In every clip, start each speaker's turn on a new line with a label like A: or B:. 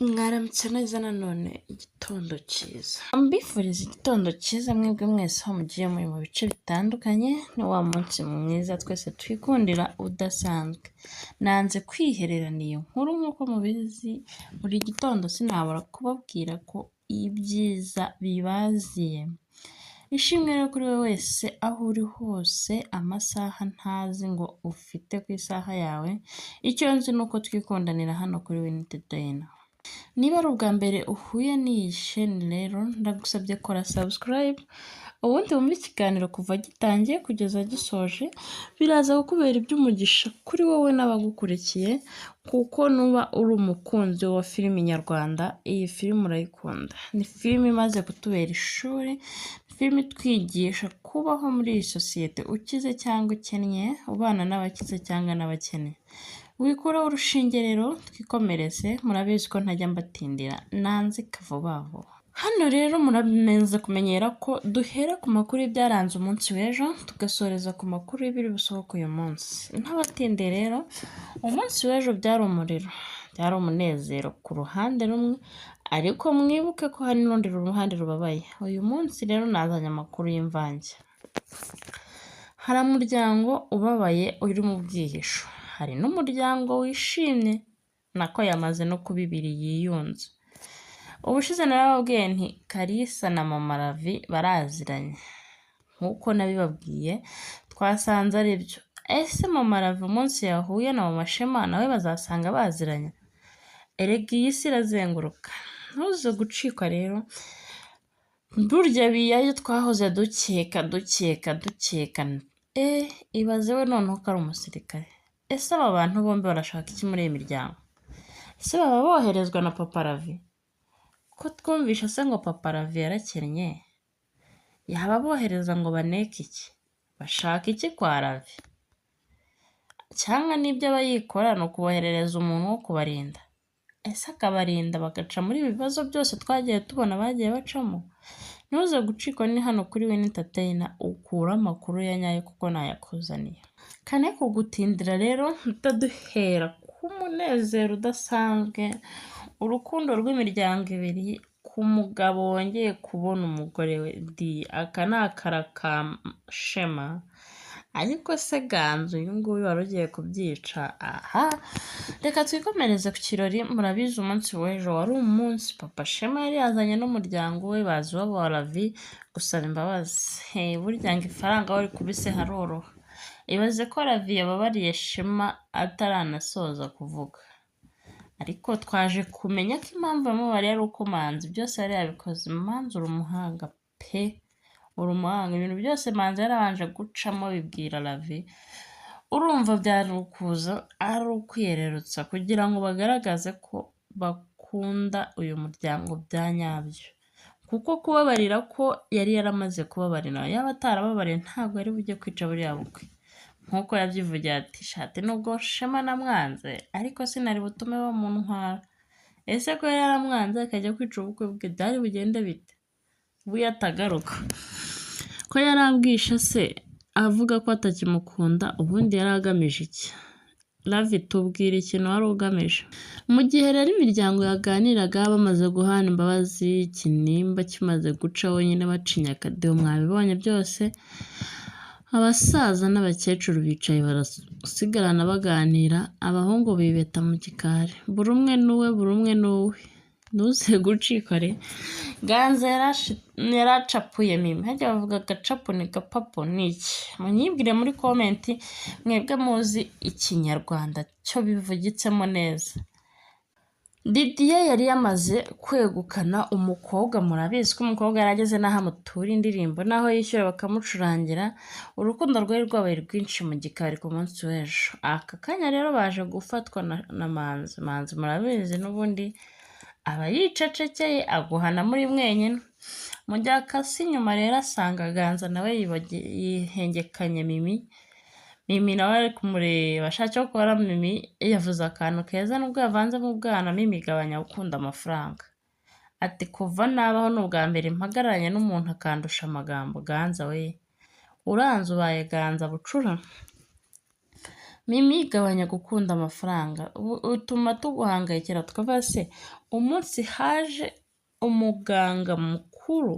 A: Mwaramutse neza nanone igitondo cyiza. Mbifuriza igitondo cyiza mwebwe mwese aho mugiye muri mu bice bitandukanye, ni wa munsi mwiza twese twikundira udasanzwe. Nanze kwihererana iyo nkuru nk'uko mubizi, buri gitondo sinabura kubabwira ko ibyiza bibaziye. Ishimwe rero kuri wowe wese aho uri hose, amasaha ntazi ngo ufite ku isaha yawe, icyo nzi ni uko twikundanira hano kuri Winnie. Niba ari ubwa mbere uhuye n'iyi sheni rero ndagusabye kora subscribe, ubundi wumve ikiganiro kuva gitangiye kugeza gisoje, biraza kukubera iby'umugisha kuri wowe n'abagukurikiye, kuko nuba uri umukunzi wa filimi nyarwanda, iyi filimi urayikunda. Ni filimi imaze kutubera ishuri, filimi itwigisha kubaho muri iyi sosiyete, ukize cyangwa ukennye, ubana n'abakize cyangwa n'abakene. Wikuraho urushinge rero twikomereze, murabizi ko ntajya mbatindira, nanze vuba vuba. Hano rero muramenze kumenyera ko duhera ku makuru y'ibyaranze umunsi w'ejo, tugasoreza ku makuru y'ibiri busohoka uyu munsi. Ntabatindiye rero, umunsi w'ejo byari umuriro, byari umunezero ku ruhande rumwe, ariko mwibuke ko hari n'urundi ruhande rubabaye. Uyu munsi rero nazanye amakuru y'imvange. Hari umuryango ubabaye uri mu bwihisho. Hari n'umuryango wishimye, nako yamaze no kuba ibiri yiyunze. Ubushize narababwiye nti Kalisa na Mama Ravi baraziranye. Nk'uko nabibabwiye, twasanze ari byo. Ese Mama Ravi umunsi yahuye na Mama Shema nawe bazasanga baziranye? Erega iyi si irazenguruka. Ntuze gucikwa rero. Burya biyayo twahoze dukeka. Ibaze we noneho ko ari umusirikare. Ese aba bantu bombi barashaka iki muri iyi miryango? Ese baba boherezwa na Papa Ravi? Ko twumvisha se ngo Papa Ravi yarakennye, yaba bohereza ngo baneke iki? Bashaka iki kwa Ravi? Cyangwa n'ibyo abayikora ni ukuboherereza umuntu wo kubarinda? Ese akabarinda bagaca muri ibi bibazo byose twagiye tubona bagiye bacamo? Ntuze gucikwa ni hano kuri Winnie ukura amakuru ya nyayo kuko nayakuzaniye. Kane kugutindira rero utaduhera ku munezero udasanzwe, urukundo rw'imiryango ibiri, ku mugabo wongeye kubona umugore we aka ni akara ka Shema, ariko se Ganzo uyu nguyu wari ugiye kubyica. Reka twikomereze ku kirori. Murabizi umunsi w'ejo wari umunsi Papa Shema yari yazanye n'umuryango we, bazi iwabo wa Ravi gusaba imbabazi. Burya ngo ifaranga wari kubise haroroha. Ibaze ko Ravi yababariye Shema ataranasoza kuvuga. Ariko twaje kumenya ko impamvu yamubariye ari uko Manzi byose yari yabikoze. Manzi uri umuhanga pe! Uri umuhanga. Ibintu byose Manzi yarabanje gucamo bibwira Ravi. Urumva byari ukuza ari ukwiyererutsa kugira ngo bagaragaze ko bakunda uyu muryango bya nyabyo. Kuko kubabarira ko yari yaramaze kubabarira, yaba atarababariye ntabwo yari bujye kwica buriya bukwe. Nk'uko yabyivugiye ati shati nubwo Shema namwanze, ariko sinari butume bamuntwara. Ese ko yari yaramwanze akajya kwica ubukwe bwe, byari bugende bite? Ubu yatagaruka ko yarabwishe se avuga ko atakimukunda, ubundi yari agamije iki? Ravi tubwira ikintu wari ugamije. Mu gihe rero imiryango yaganiraga bamaze guhana imbabazi, ikinimba kimaze guca wenyine bacinya akadiho, mwabibonye byose. Abasaza n'abakecuru bicaye barasigarana baganira, abahungu bibeta mu gikari, buri umwe n'uwe. Ntuze gucika re. Ganzo yaracapuye Mimi. Hajya bavuga agacapu ni gapapu ni iki? Munyibwire muri komenti mwebwe muzi ikinyarwanda cyo bivugitsemo neza. Didier yari yamaze kwegukana umukobwa. Murabizi ko umukobwa yarageze n'aho amutura indirimbo, n'aho yishyura bakamucurangira. Urukundo rwari rwabaye rwinshi mu gikari ku munsi w'ejo. Aka kanya rero baje gufatwa na Manzi. Murabizi n'ubundi aba yicecekeye aguhana muri mwenyine. Mu gihe akasi inyuma rero asanga Ganza nawe yihengekanye Mimi nawe ari kumureba ashaka gukora. Mimi yavuze akantu keza nubwo yavanze mu bwana. Mimi igabanya gukunda amafaranga. Ati kuva nabaho n'ubwa mbere mpagararanye n'umuntu akandusha amagambo. Ganza we uranze ubaye Ganza bucura. Mimi gabanya gukunda amafaranga utuma tuguhangayikira tukavuga se umunsi haje umuganga mukuru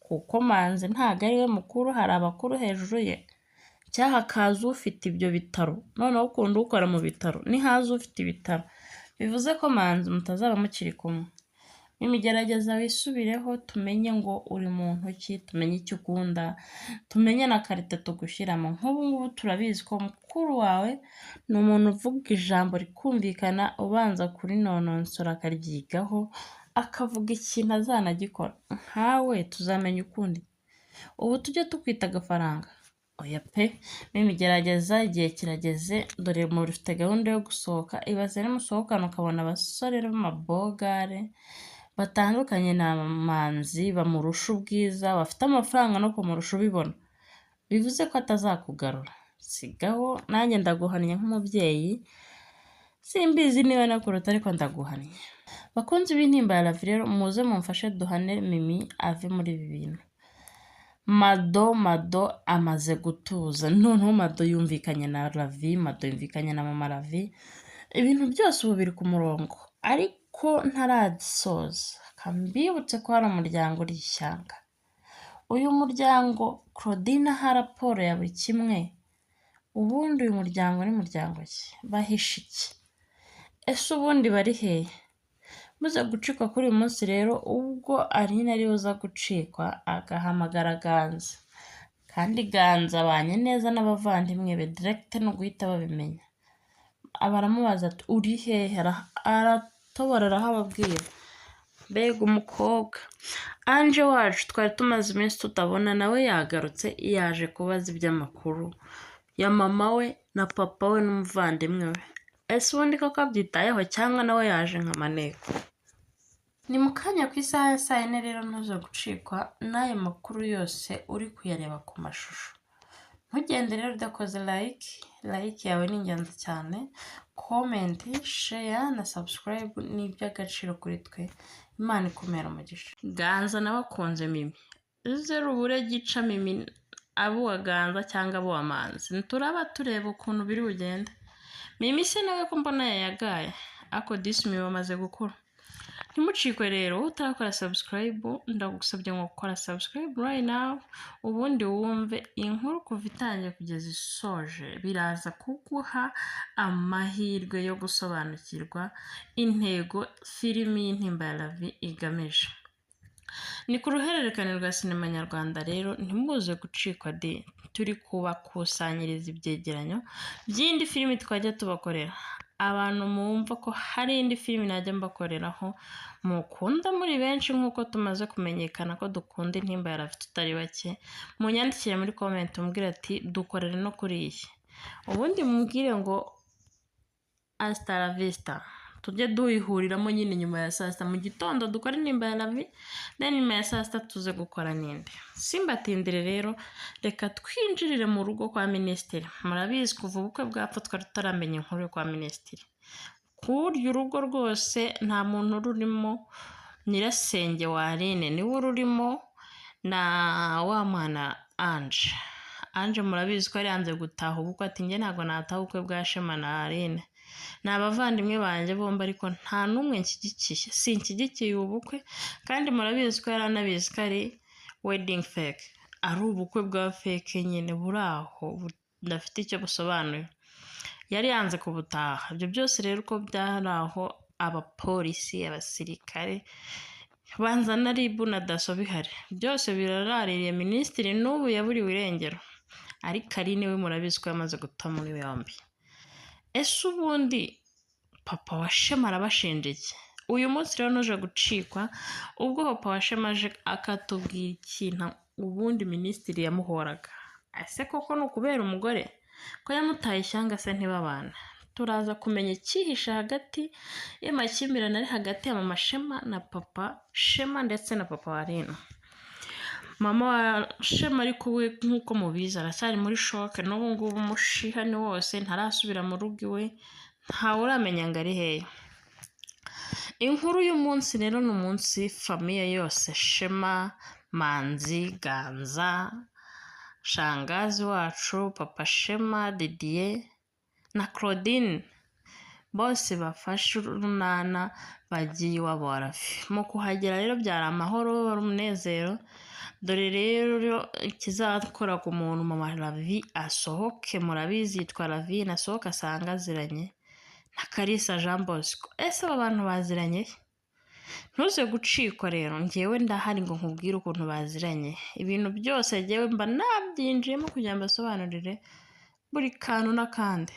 A: kuko manzi ntago ari we mukuru hari abakuru hejuru ye cyangwa hakaza ufite ibyo bitaro noneho ukunda ukora mu bitaro nihaza ufite ibitaro bivuze ko manzi mutazaba mukiri kumwe. Mimi gerageza wisubireho tumenye ngo uri muntu ki, tumenye icyo ukunda, tumenye na karite tugushyiramo. Nk'ubu ngubu turabizi ko mukuru wawe ni umuntu uvuga ijambo rikumvikana ubanza kurinononsora akaryigaho akavuga ikintu azanagikora. Nkawe tuzamenya ukundi. Ubu tujye tukwita agafaranga. Oya pe, Mimi gerageza igihe kirageze dore mufite gahunda yo gusohoka, ibaze nimusohokana ukabona abasore b'amabogare batandukanye na manzi bamurusha ubwiza bafite amafaranga no kumurusha ubibona bivuze ko atazakugarura. Sigaho nanjye ndaguhannye nk'umubyeyi simbizi niba nakuruta ariko ndaguhannye. Bakunzi b'intimba ya Lavi rero muze mumfashe duhane Mimi ave muri ibi bintu. Mado amaze gutuza noneho Mado yumvikanye na Lavi, Mado yumvikanye na mama Lavi, ibintu byose ubu biri ku murongo ariko ntaragisoza. Kambibutse ko hari umuryango uri ishyanga. Uyu muryango Claudine aha raporo ya buri kimwe. Ubundi uyu muryango ni muryango ki? Bahisha iki? Ese ubundi bari hehe? Muze gucikwa kuri uyu munsi rero ubwo Aline ari uza gucikwa agahamagara Ganza. Kandi Ganza abanye neza n'abavandimwe be direct no guhita babimenya. Abaramubaza ati uri hehe? Aratoborera aho ababwira. Mbega umukobwa. Anje wacu twari tumaze iminsi tutabona nawe yagarutse yaje kubaza iby'amakuru ya mama we na papa we n'umuvandimwe we. Ese ubundi koko abyitayeho cyangwa nawe yaje nka maneko? Ni mu kanya ku isaha ya saa yine rero ntuze gucikwa n'ayo makuru yose uri kuyareba ku mashusho. Ntugende rero udakoze like yawe ni ingenzi cyane, comment, share na subscribe ni iby'agaciro kuri twe. Imana ikumera umugisha. Ganza nawe akunze Mimi. Zero ubure gica Mimi abo wa Ganza cyangwa abo wa Manzi. Nturaba tureba ukuntu biri bugende. Mimi se nawe ko mbona yayagaye ako Mimi bamaze gukura. Ntimucikwe rero utarakora subscribe ndagusabye ngo gukora subscribe right now ubundi wumve inkuru kuva itangiye kugeza isoje biraza kuguha amahirwe yo gusobanukirwa intego filimi y'Intimba ya Lavi igamije. Ni ku ruhererekane rwa sinema nyarwanda rero ntimuze gucikwa turi kubakusanyiriza ibyegeranyo by'indi filimi twajya tubakorera. Abantu mumva ko hari indi filimi najya mbakoreraho mukunda muri benshi nk'uko tumaze kumenyekana ko dukunda Intimba ya Lavi tutari bake, munyandikire muri comment umbwire ati dukorere no kuri iyi. Ubundi mumbwire ngo hasta la vista. Tujye duhihuriramo nyine nyuma ya saa sita mu gitondo dukora Intimba ya Lavi, nyuma ya saa sita tuze gukora n'indi. Simbatindire rero reka twinjirire mu rugo kwa minisitiri. Murabizi kuva ubukwe bwapfa twari tutaramenya inkuru yo kwa minisitiri. Kurya urugo rwose nta muntu rurimo, nyirasenge wa Aline niwe ururimo na wa mwana Ange murabizi ko yari yanze gutaha ubukwe ati njye ntabwo nataha ubukwe bwa Shema na Aline. Ni abavandimwe banjye bombi ariko nta n'umwe nshyigikiye, sinshyigikiye ubukwe kandi murabizi ko yari anabizi ko ari wedding fake, ari ubukwe bwa fake nyine buri aho budafite icyo busobanuye. Yari yanze kubutaha. Ibyo byose rero uko byari aho abapolisi, abasirikare banza na RIB na DASSO bihari byose biraraririye minisitiri n'ubu yaburiwe irengero, ariko Aline we murabizi ko yamaze guta muri yombi. Ese ubundi papa wa Shema arabashinja iki? Uyu munsi rero nuje gucikwa ubwo papa wa Shema aje akatubwira ikintu ubundi minisitiri yamuhoraga. Ese koko ni ukubera umugore ko yamutaye ishyanga se ntibabana? Turaza kumenya icyihisha hagati y'amakimbirane ari hagati ya mama Shema na papa Shema ndetse na papa wa Aline. Mama wa Shema ariko we nk'uko mubizi aracyari muri shoke n'ubu ngubu umushiha ni wose ntarasubira mu rugo iwe, ntawe uramenya ngo ari hehe. Inkuru y'umunsi rero ni umunsi famiye yose Shema, Manzi, Ganza, shangazi wacu, papa Shema, Didier na Claudine bose bafashe urunana bagiye iwabo wa Ravi. Mu kuhagera rero byari amahoro, wari umunezero. Dore rero ikizakora ku muntu mama Ravi asohoke, murabizi yitwa Ravi, nasohoka asanga aziranye na Kalisa Jean Bosco. Ese aba bantu baziranye? Ntuze gucikwa rero, njyewe ndahari ngo nkubwire ukuntu baziranye. Ibintu byose njyewe mba nabyinjiyemo kugira ngo mbasobanurire buri kantu n'akandi.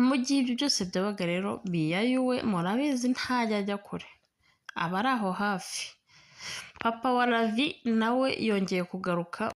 A: Mu gihe ibyo byose byabaga rero biyayuwe, murabizi ntajya ajya kure, aba ari aho hafi. Papa wa Ravi nawe yongeye kugaruka